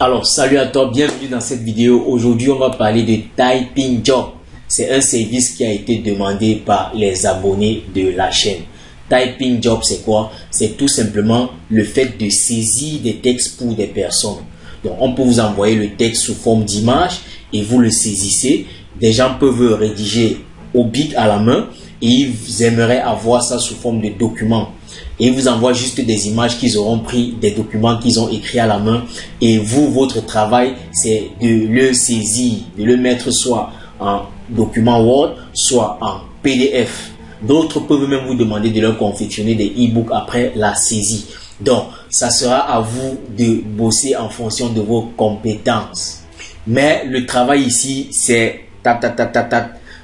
Alors, salut à toi, bienvenue dans cette vidéo. Aujourd'hui, on va parler de Typing Job. C'est un service qui a été demandé par les abonnés de la chaîne. Typing Job, c'est quoi? C'est tout simplement le fait de saisir des textes pour des personnes. Donc, on peut vous envoyer le texte sous forme d'image et vous le saisissez. Des gens peuvent rédiger au bic à la main et ils aimeraient avoir ça sous forme de document. Et ils vous envoient juste des images qu'ils auront pris, des documents qu'ils ont écrits à la main. Et vous, votre travail, c'est de le saisir, de le mettre soit en document Word, soit en PDF. D'autres peuvent même vous demander de leur confectionner des e-books après la saisie. Donc, ça sera à vous de bosser en fonction de vos compétences. Mais le travail ici, c'est tap.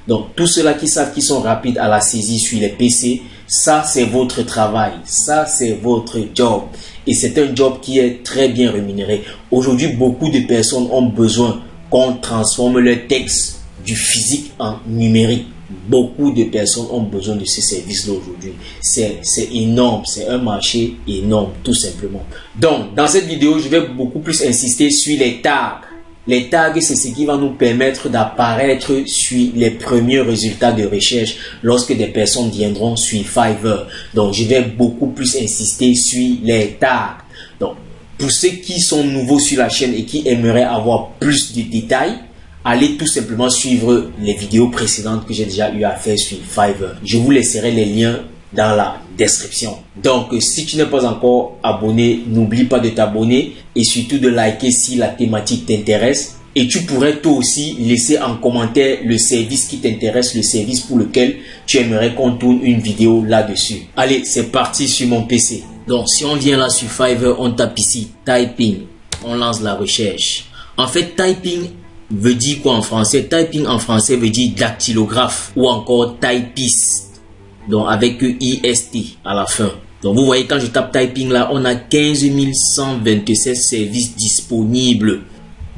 Donc, tous ceux-là qui savent qu'ils sont rapides à la saisie sur les PC, ça c'est votre travail, ça c'est votre job. Et c'est un job qui est très bien rémunéré. Aujourd'hui, beaucoup de personnes ont besoin qu'on transforme leur texte du physique en numérique. Beaucoup de personnes ont besoin de ces services-là aujourd'hui. C'est énorme, c'est un marché énorme, tout simplement. Donc, dans cette vidéo, je vais beaucoup plus insister sur les tags. Les tags, c'est ce qui va nous permettre d'apparaître sur les premiers résultats de recherche lorsque des personnes viendront sur Fiverr. Donc, je vais beaucoup plus insister sur les tags. Donc, pour ceux qui sont nouveaux sur la chaîne et qui aimeraient avoir plus de détails, allez tout simplement suivre les vidéos précédentes que j'ai déjà eu à faire sur Fiverr. Je vous laisserai les liens dans la description. Donc, si tu n'es pas encore abonné, n'oublie pas de t'abonner et surtout de liker si la thématique t'intéresse. Et tu pourrais toi aussi laisser en commentaire le service qui t'intéresse, le service pour lequel tu aimerais qu'on tourne une vidéo là-dessus. Allez, c'est parti sur mon PC. Donc, si on vient là sur Fiverr, on tape ici Typing. On lance la recherche. En fait, Typing veut dire quoi en français? Typing en français veut dire dactylographe ou encore typiste. Donc avec IST à la fin. Donc vous voyez, quand je tape Typing là, on a 15 127 services disponibles.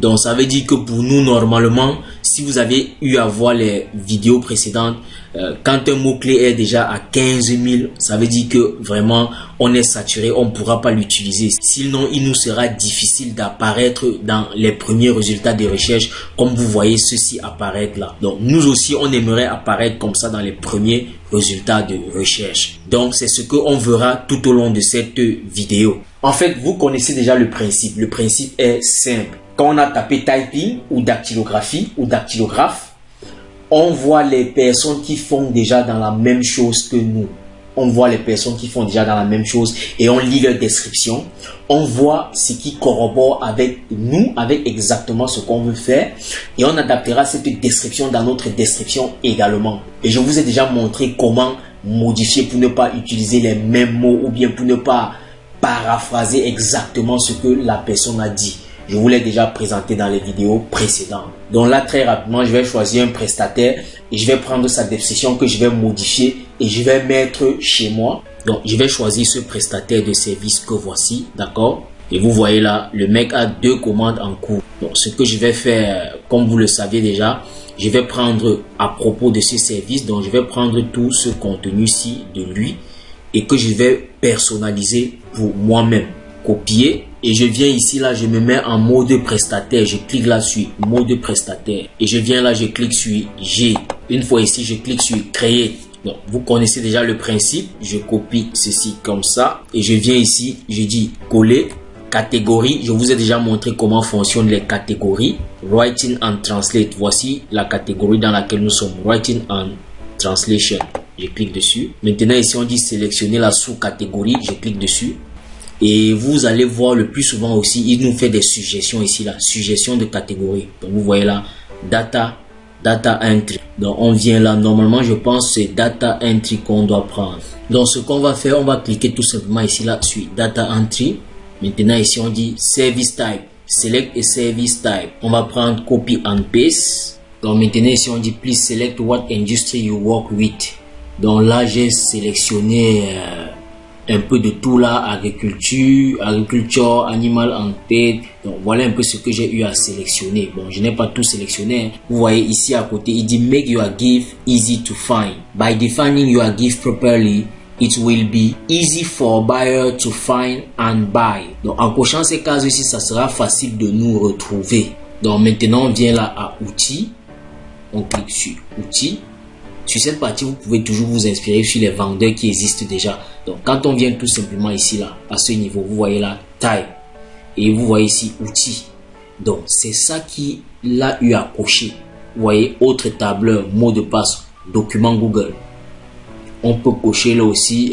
Donc ça veut dire que pour nous, normalement, si vous avez eu à voir les vidéos précédentes, quand un mot-clé est déjà à 15 000, ça veut dire que vraiment on est saturé, on ne pourra pas l'utiliser. Sinon, il nous sera difficile d'apparaître dans les premiers résultats de recherche, comme vous voyez ceci apparaître là. Donc nous aussi, on aimerait apparaître comme ça dans les premiers résultats de recherche. Donc c'est ce qu'on verra tout au long de cette vidéo. En fait, vous connaissez déjà le principe. Le principe est simple. Quand on a tapé Typing ou dactylographie ou dactylographe, on voit les personnes qui font déjà dans la même chose que nous. On voit les personnes qui font déjà dans la même chose et on lit leur description. On voit ce qui corrobore avec nous, avec exactement ce qu'on veut faire. Et on adaptera cette description dans notre description également. Et je vous ai déjà montré comment modifier pour ne pas utiliser les mêmes mots ou bien pour ne pas paraphraser exactement ce que la personne a dit. Je vous l'ai déjà présenté dans les vidéos précédentes. Donc là, très rapidement, je vais choisir un prestataire et je vais prendre sa description que je vais modifier et je vais mettre chez moi. Donc, je vais choisir ce prestataire de service que voici, d'accord? Et vous voyez là, le mec a 2 commandes en cours. Donc, ce que je vais faire, comme vous le saviez déjà, je vais prendre à propos de ce service. Donc, je vais prendre tout ce contenu-ci de lui et que je vais personnaliser pour moi-même. Copier. Et je viens ici, là, je me mets en mode prestataire. Je clique là sur mode prestataire. Et je viens là, je clique sur G. Une fois ici, je clique sur créer. Donc, vous connaissez déjà le principe. Je copie ceci comme ça. Et je viens ici, je dis coller. Catégorie. Je vous ai déjà montré comment fonctionnent les catégories. Writing and Translate. Voici la catégorie dans laquelle nous sommes. Writing and Translation. Je clique dessus. Maintenant, ici, on dit sélectionner la sous-catégorie. Je clique dessus. Et vous allez voir le plus souvent aussi, il nous fait des suggestions ici, là, suggestions de catégories. Donc vous voyez là, data entry. Donc on vient là, normalement je pense c'est data entry qu'on doit prendre. Donc ce qu'on va faire, on va cliquer tout simplement ici là sur data entry. Maintenant ici on dit service type, select a service type. On va prendre copy and paste. Donc maintenant ici on dit please select what industry you work with. Donc là j'ai sélectionné un peu de tout là, agriculture, animal and pet. Donc voilà un peu ce que j'ai eu à sélectionner. Bon, je n'ai pas tout sélectionné. Vous voyez ici à côté, il dit make your gift easy to find. By defining your gift properly, It will be easy for buyer to find and buy. Donc, en cochant ces cases ici, ça sera facile de nous retrouver. Donc, maintenant, on vient là à outils. On clique sur outils. Sur cette partie, vous pouvez toujours vous inspirer sur les vendeurs qui existent déjà. Donc, quand on vient tout simplement ici, là, à ce niveau, vous voyez là, taille. Et vous voyez ici, outils. Donc, c'est ça qu'il a eu à cocher. Vous voyez, autre tableur, mot de passe, document Google. On peut cocher là aussi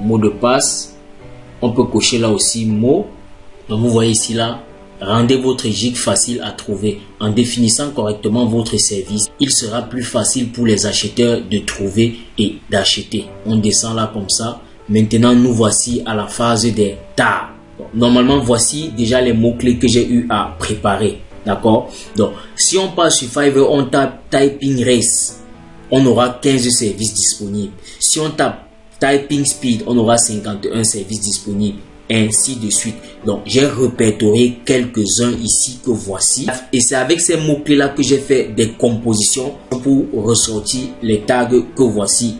mot de passe. On peut cocher là aussi mot. Donc, vous voyez ici là, rendez votre gig facile à trouver. En définissant correctement votre service, il sera plus facile pour les acheteurs de trouver et d'acheter. On descend là comme ça. Maintenant, nous voici à la phase des tags. Normalement, voici déjà les mots-clés que j'ai eu à préparer. D'accord? Donc, si on passe sur Fiverr, on tape Typing Race. On aura 15 services disponibles. Si on tape Typing Speed, on aura 51 services disponibles. Ainsi de suite. Donc, j'ai répertorié quelques-uns ici que voici. Et c'est avec ces mots-clés-là que j'ai fait des compositions pour ressortir les tags que voici.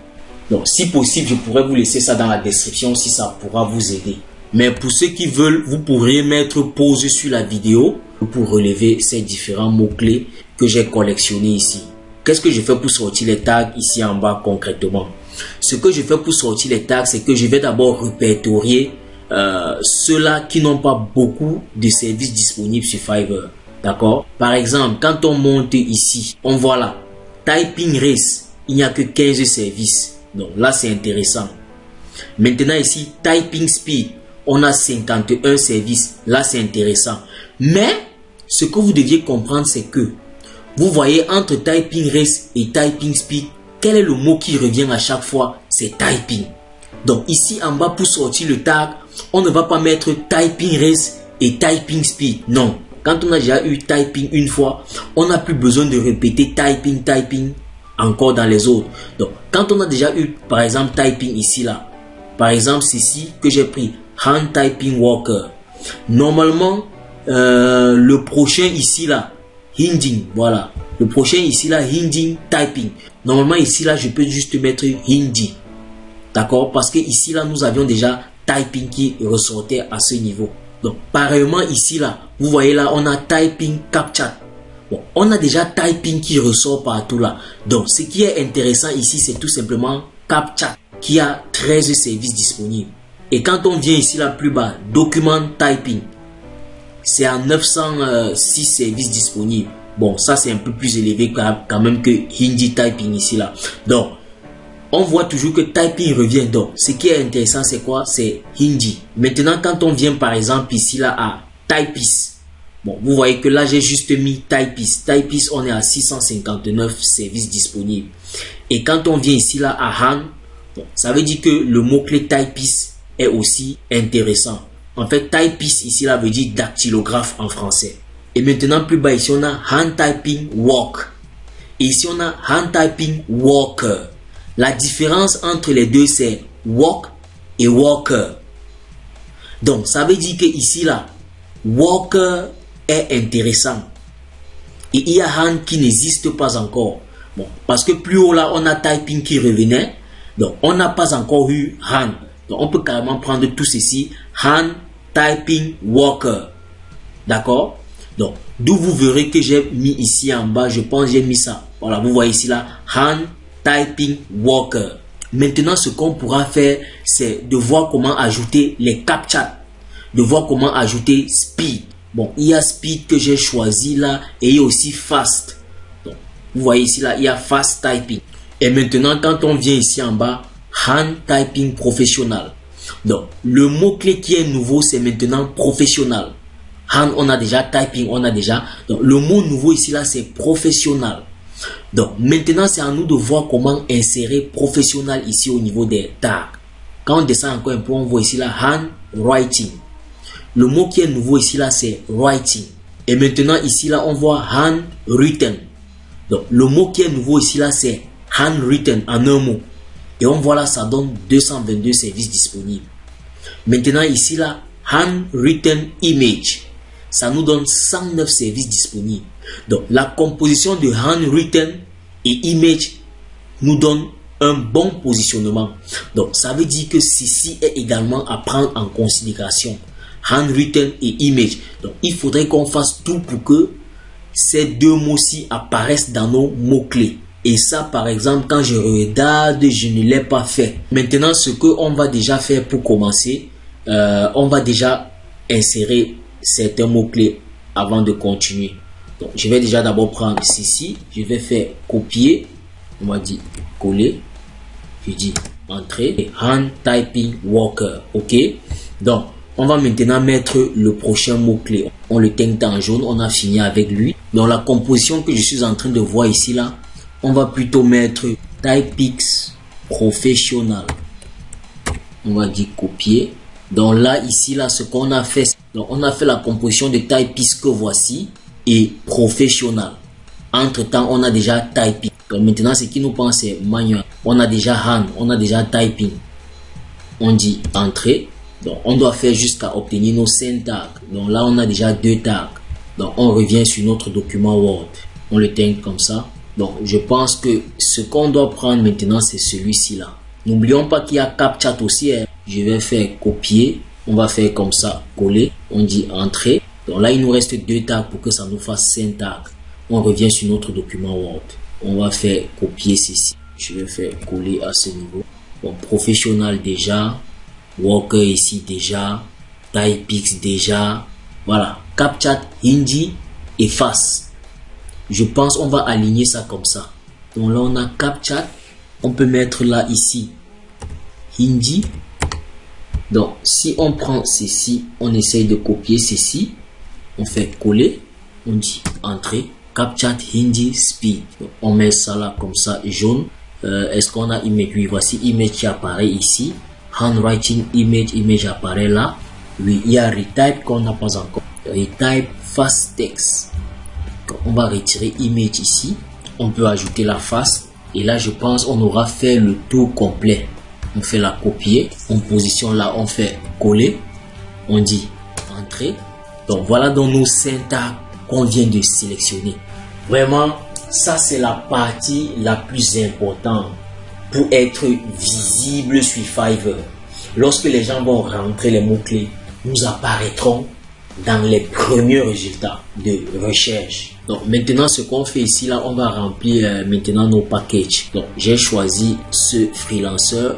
Donc, si possible, je pourrais vous laisser ça dans la description si ça pourra vous aider. Mais pour ceux qui veulent, vous pourriez mettre pause sur la vidéo pour relever ces différents mots-clés que j'ai collectionnés ici. Qu'est-ce que je fais pour sortir les tags ici en bas concrètement? Ce que je fais pour sortir les tags, c'est que je vais d'abord répertorier ceux-là qui n'ont pas beaucoup de services disponibles sur Fiverr. D'accord? Par exemple, quand on monte ici, on voit là, Typing Race, il n'y a que 15 services. Donc là, c'est intéressant. Maintenant ici, Typing Speed, on a 51 services. Là, c'est intéressant. Mais, ce que vous deviez comprendre, c'est que vous voyez entre Typing Race et Typing Speed, quel est le mot qui revient à chaque fois? C'est Typing. Donc ici en bas, pour sortir le tag, on ne va pas mettre Typing Race et Typing Speed. Non. Quand on a déjà eu Typing une fois, on n'a plus besoin de répéter Typing encore dans les autres. Donc quand on a déjà eu par exemple Typing ici là, par exemple ceci que j'ai pris, Hand Typing Walker. Normalement, le prochain ici là, Hinging, voilà. Le prochain ici là, Hinging Typing. Normalement ici là, je peux juste mettre Hindi. D'accord? Parce que ici là, nous avions déjà Typing qui ressortait à ce niveau. Donc, pareillement ici là, vous voyez là, on a Typing CapChat. Bon, on a déjà Typing qui ressort partout là. Donc, ce qui est intéressant ici, c'est tout simplement CapChat qui a 13 services disponibles. Et quand on vient ici là plus bas, Document Typing, c'est à 906 services disponibles. Bon, ça c'est un peu plus élevé quand même que Hindi Typing ici là. Donc, on voit toujours que Typing revient. Donc, ce qui est intéressant, c'est quoi? C'est Hindi. Maintenant, quand on vient par exemple ici là à Typist, bon, vous voyez que là j'ai juste mis Typist. Typist, on est à 659 services disponibles. Et quand on vient ici là à Han, bon, ça veut dire que le mot-clé Typist est aussi intéressant. En fait, Typist ici là veut dire dactylographe en français. Et maintenant, plus bas ici, on a Hand Typing Walk. Et ici, on a Hand Typing Walker. La différence entre les deux, c'est Walk et Walker. Donc, ça veut dire que ici, là, Walker est intéressant. Et il y a Hand qui n'existe pas encore. Bon, parce que plus haut, là, on a Typing qui revenait. Donc, on n'a pas encore eu Hand. Donc, on peut carrément prendre tout ceci. Hand Typing Walker. D'accord? Donc, d'où vous verrez que j'ai mis ici en bas, je pense j'ai mis ça. Voilà, vous voyez ici là, Hand Typing Walker. Maintenant, ce qu'on pourra faire, c'est de voir comment ajouter les CapChat, de voir comment ajouter Speed. Bon, il y a Speed que j'ai choisi là, et il y a aussi Fast. Donc, vous voyez ici là, il y a Fast Typing. Et maintenant, quand on vient ici en bas, Hand Typing Professional. Donc, le mot-clé qui est nouveau, c'est maintenant professionnel. Hand, on a déjà, Typing, on a déjà. Donc, le mot nouveau ici, là, c'est professionnel. Donc, maintenant, c'est à nous de voir comment insérer professionnel ici au niveau des tags. Quand on descend encore un peu, on voit ici, là, handwriting. Le mot qui est nouveau ici, là, c'est writing. Et maintenant, ici, là, on voit handwritten. Donc, le mot qui est nouveau ici, là, c'est handwritten en un mot. Et on voit là, ça donne 222 services disponibles. Maintenant, ici, là, handwritten image. Ça nous donne 109 services disponibles. Donc, la composition de handwritten et image nous donne un bon positionnement. Donc, ça veut dire que ceci est également à prendre en considération. Handwritten et image. Donc, il faudrait qu'on fasse tout pour que ces deux mots-ci apparaissent dans nos mots-clés. Et ça, par exemple, quand je regarde, je ne l'ai pas fait. Maintenant, ce qu'on va déjà faire pour commencer, on va déjà insérer certains mots-clés avant de continuer. Donc, je vais déjà d'abord prendre ceci. Je vais faire copier. On va dire coller. Je dis entrer. Hand typing worker. OK. Donc, on va maintenant mettre le prochain mot-clé. On le teinte en jaune. On a fini avec lui. Dans la composition que je suis en train de voir ici, là, on va plutôt mettre Typix Professional. On va dire copier. Donc là, ici, là, ce qu'on a fait, donc on a fait la composition de Typix que voici et Professional. Entre-temps, on a déjà Typing. Donc maintenant, ce qui nous prend, c'est manuel. On a déjà Hand, on a déjà Typing. On dit Entrer. Donc, on doit faire jusqu'à obtenir nos 5 tags. Donc là, on a déjà 2 tags. Donc, on revient sur notre document Word. On le teinte comme ça. Donc, je pense que ce qu'on doit prendre maintenant, c'est celui-ci là. N'oublions pas qu'il y a CapChat aussi. Hein. Je vais faire copier. On va faire comme ça, coller. On dit Entrer. Donc là, il nous reste 2 tags pour que ça nous fasse 5 tags. On revient sur notre document Word. On va faire copier ceci. Je vais faire coller à ce niveau. Bon, professionnel déjà. Worker ici déjà. Typix déjà. Voilà. CapChat, Hindi et Face. Je pense on va aligner ça comme ça. Donc là, on a CapChat. On peut mettre là, ici, Hindi. Donc, si on prend ceci, on essaye de copier ceci. On fait coller. On dit Entrer. CapChat Hindi Speed. Donc, on met ça là comme ça, jaune. Est-ce qu'on a image? Oui, voici image qui apparaît ici. Handwriting image, image apparaît là. Oui, il y a retype qu'on n'a pas encore. Retype fast text. Donc, on va retirer image ici. On peut ajouter la face. Et là, je pense on aura fait le tour complet. On fait la copier. On positionne là, on fait coller. On dit Entrer. Donc, voilà dans nos syntaxes qu'on vient de sélectionner. Vraiment, ça c'est la partie la plus importante pour être visible sur Fiverr. Lorsque les gens vont rentrer les mots-clés, nous apparaîtrons dans les premiers résultats de recherche. Donc maintenant, ce qu'on fait ici, là, on va remplir maintenant nos packages. Donc j'ai choisi ce freelancer.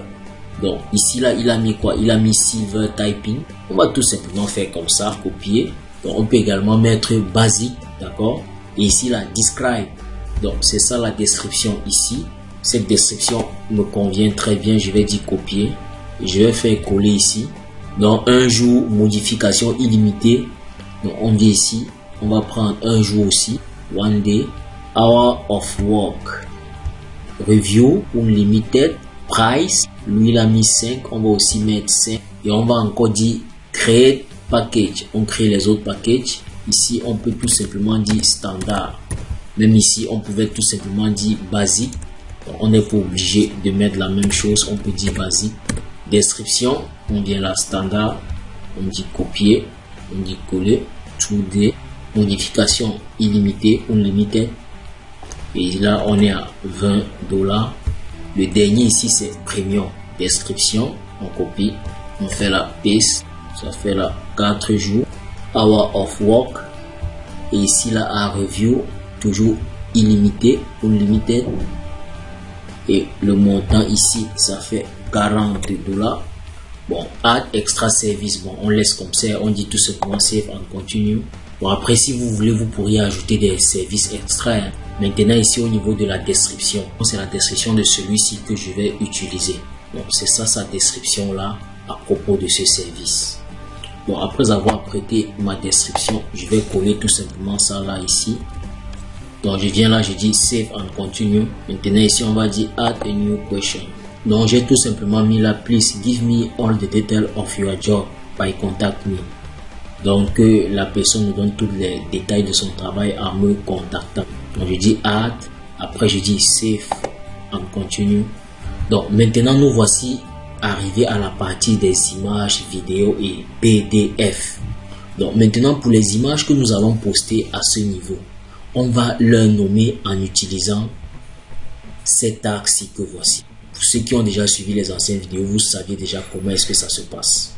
Donc ici, là, il a mis quoi? Il a mis Silver Typing. On va tout simplement faire comme ça, copier. Donc on peut également mettre basique, d'accord? Et ici, la describe. Donc c'est ça la description ici. Cette description me convient très bien. Je vais dire copier. Je vais faire coller ici. Donc un jour, modification illimitée. Donc on vient ici. On va prendre un jour aussi. One day. Hour of work. Review unlimited. Price. Lui il a mis 5. On va aussi mettre 5. Et on va encore dire create package. On crée les autres packages. Ici on peut tout simplement dire standard. Même ici on pouvait tout simplement dire basique. Donc, on n'est pas obligé de mettre la même chose. On peut dire basique. Description. On vient là standard. On dit copier. On dit coller. 2D. Modification illimitée. Unlimited. Et là on est à $20. Le dernier ici c'est premium. Description. On copie. On fait la paste. Ça fait là 4 jours. Hour of work. Et ici là à review. Toujours illimité. Unlimited. Et le montant ici ça fait $40. Bon, add extra service. Bon, on laisse comme ça. On dit tout simplement save and continue. Bon, après si vous voulez vous pourriez ajouter des services extra. Hein. Maintenant ici au niveau de la description. C'est la description de celui-ci que je vais utiliser. Donc c'est ça sa description là à propos de ce service. Bon, après avoir prêté ma description, je vais coller tout simplement ça là ici. Donc je viens là, je dis save and continue. Maintenant ici on va dire add a new question. Donc j'ai tout simplement mis là, please give me all the details of your job by contact me. Donc la personne nous donne tous les détails de son travail en me contactant. Donc je dis add, après je dis save and continue. Donc maintenant nous voici arrivé à la partie des images, vidéos et PDF. Donc maintenant pour les images que nous allons poster à ce niveau, on va leur nommer en utilisant cet axe que voici. Pour ceux qui ont déjà suivi les anciennes vidéos, vous saviez déjà comment est-ce que ça se passe.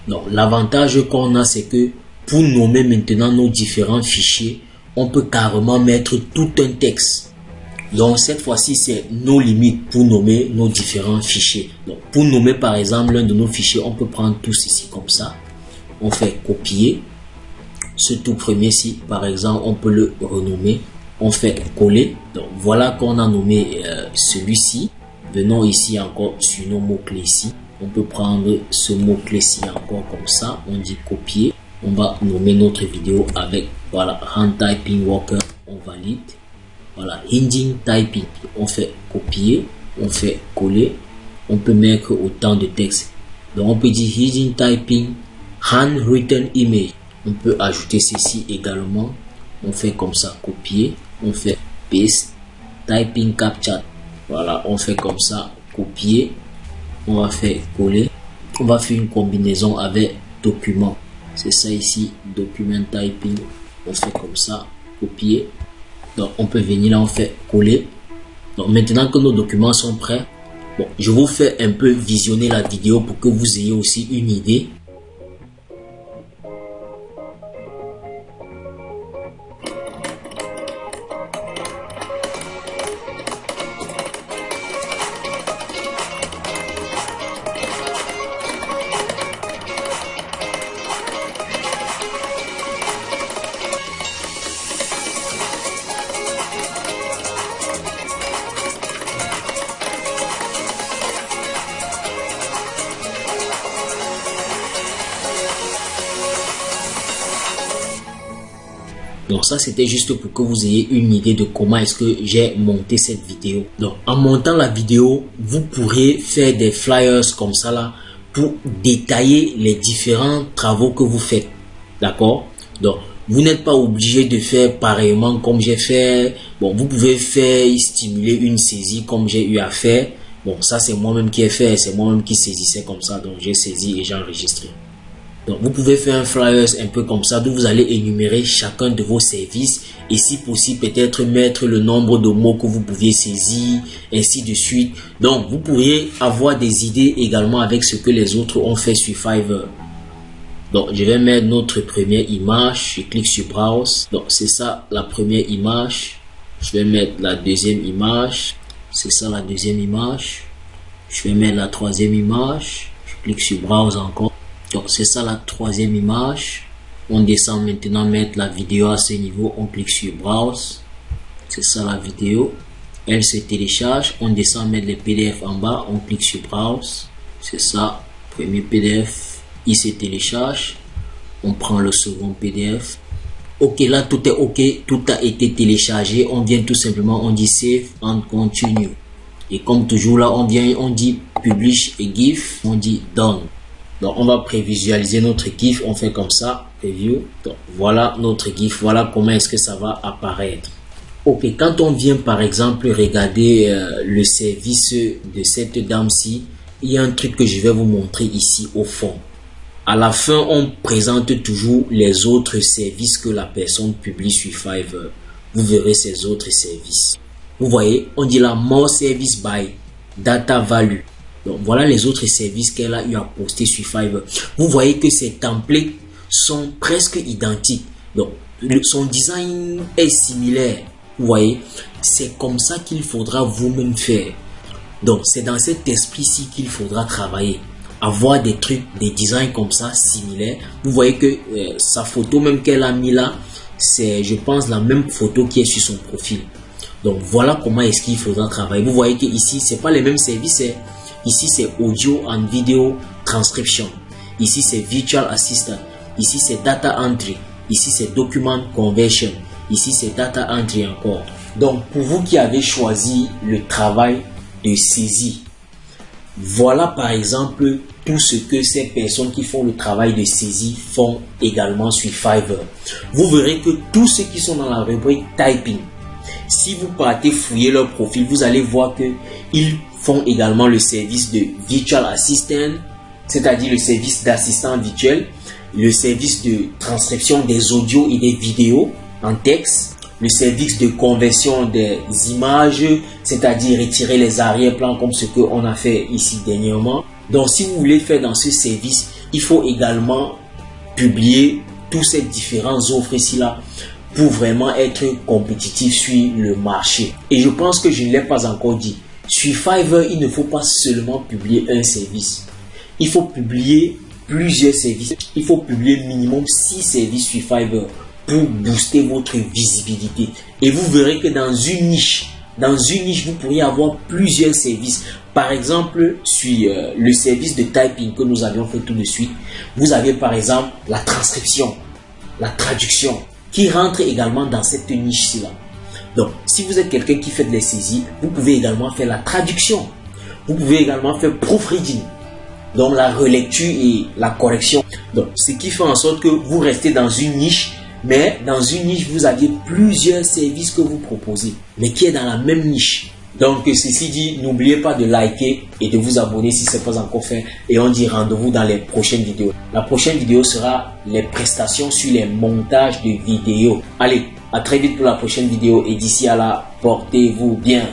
Donc, l'avantage qu'on a, c'est que pour nommer maintenant nos différents fichiers, on peut carrément mettre tout un texte. Donc, cette fois-ci, c'est nos limites pour nommer nos différents fichiers. Donc, pour nommer par exemple l'un de nos fichiers, on peut prendre tous ici comme ça. On fait copier. Ce tout premier-ci, par exemple, on peut le renommer. On fait coller. Donc, voilà qu'on a nommé celui-ci. Venons ici encore sur nos mots-clés ici. On peut prendre ce mot-clé-ci encore comme ça. On dit copier. On va nommer notre vidéo avec, voilà, Hand Typing Worker. On valide. Voilà, Hinging Typing. On fait copier. On fait coller. On peut mettre autant de texte. Donc, on peut dire Hinging Typing Handwritten Image. On peut ajouter ceci également. On fait comme ça, copier. On fait paste. Typing Captcha. Voilà, on fait comme ça, copier. On va faire coller. On va faire une combinaison avec document. C'est ça ici, document typing. On fait comme ça, copier. Donc on peut venir là, on fait coller. Donc maintenant que nos documents sont prêts, bon, je vous fais un peu visionner la vidéo pour que vous ayez aussi une idée. Donc ça, c'était juste pour que vous ayez une idée de comment est-ce que j'ai monté cette vidéo. Donc en montant la vidéo, vous pourrez faire des flyers comme ça là pour détailler les différents travaux que vous faites. D'accord? Donc vous n'êtes pas obligé de faire pareillement comme j'ai fait. Bon, vous pouvez faire stimuler une saisie comme j'ai eu à faire. Bon, ça c'est moi-même qui ai fait, c'est moi-même qui saisissais comme ça. Donc j'ai saisi et j'ai enregistré. Donc, vous pouvez faire un flyers un peu comme ça, d'où vous allez énumérer chacun de vos services et si possible peut-être mettre le nombre de mots que vous pouviez saisir, ainsi de suite. Donc, vous pourriez avoir des idées également avec ce que les autres ont fait sur Fiverr. Donc, je vais mettre notre première image, je clique sur Browse. Donc, c'est ça la première image. Je vais mettre la deuxième image. C'est ça la deuxième image. Je vais mettre la troisième image. Je clique sur Browse encore. Donc c'est ça la troisième image. On descend maintenant mettre la vidéo à ce niveau. On clique sur Browse. C'est ça la vidéo. Elle se télécharge. On descend mettre les PDF en bas. On clique sur Browse. C'est ça. Premier PDF. Il se télécharge. On prend le second PDF. Ok, là tout est ok. Tout a été téléchargé. On vient tout simplement. On dit Save and Continue. Et comme toujours là, on vient. On dit Publish a GIF. On dit Done. Donc, on va prévisualiser notre GIF. On fait comme ça, preview. Donc, voilà notre GIF. Voilà comment est-ce que ça va apparaître. Ok, quand on vient par exemple regarder le service de cette dame-ci, il y a un truc que je vais vous montrer ici au fond. À la fin, on présente toujours les autres services que la personne publie sur Fiverr. Vous verrez ces autres services. Vous voyez, on dit là More Service by Data Value. Donc voilà les autres services qu'elle a eu à poster sur Fiverr. Vous voyez que ces templates sont presque identiques. Donc son design est similaire. Vous voyez, c'est comme ça qu'il faudra vous-même faire. Donc c'est dans cet esprit-ci qu'il faudra travailler. Avoir des trucs, des designs comme ça similaires. Vous voyez que sa photo même qu'elle a mis là, c'est je pense la même photo qui est sur son profil. Donc voilà comment est-ce qu'il faudra travailler. Vous voyez que ici c'est pas les mêmes services. Ici, c'est Audio and Video Transcription. Ici, c'est Virtual Assistant. Ici, c'est Data Entry. Ici, c'est Document Conversion. Ici, c'est Data Entry encore. Donc, pour vous qui avez choisi le travail de saisie, voilà par exemple tout ce que ces personnes qui font le travail de saisie font également sur Fiverr. Vous verrez que tous ceux qui sont dans la rubrique Typing, si vous partez fouiller leur profil, vous allez voir que ils font également le service de Virtual Assistant, c'est-à-dire le service d'assistant virtuel, le service de transcription des audios et des vidéos en texte, le service de conversion des images, c'est-à-dire retirer les arrière-plans comme ce qu'on a fait ici dernièrement. Donc, si vous voulez faire dans ce service, il faut également publier tous ces différentes offres ici-là pour vraiment être compétitif sur le marché. Et je pense que je ne l'ai pas encore dit. Sur Fiverr, il ne faut pas seulement publier un service. Il faut publier plusieurs services. Il faut publier minimum 6 services sur Fiverr pour booster votre visibilité. Et vous verrez que dans une niche, vous pourriez avoir plusieurs services. Par exemple, sur le service de typing que nous avions fait tout de suite, vous avez par exemple la transcription, la traduction, qui rentre également dans cette niche-ci-là. Donc, si vous êtes quelqu'un qui fait de la saisie, vous pouvez également faire la traduction. Vous pouvez également faire proofreading, donc la relecture et la correction. Donc, ce qui fait en sorte que vous restez dans une niche, mais dans une niche, vous aviez plusieurs services que vous proposez, mais qui est dans la même niche. Donc, ceci dit, n'oubliez pas de liker et de vous abonner si ce n'est pas encore fait. Et on dit rendez-vous dans les prochaines vidéos. La prochaine vidéo sera les prestations sur les montages de vidéos. Allez, à très vite pour la prochaine vidéo et d'ici à là, portez-vous bien.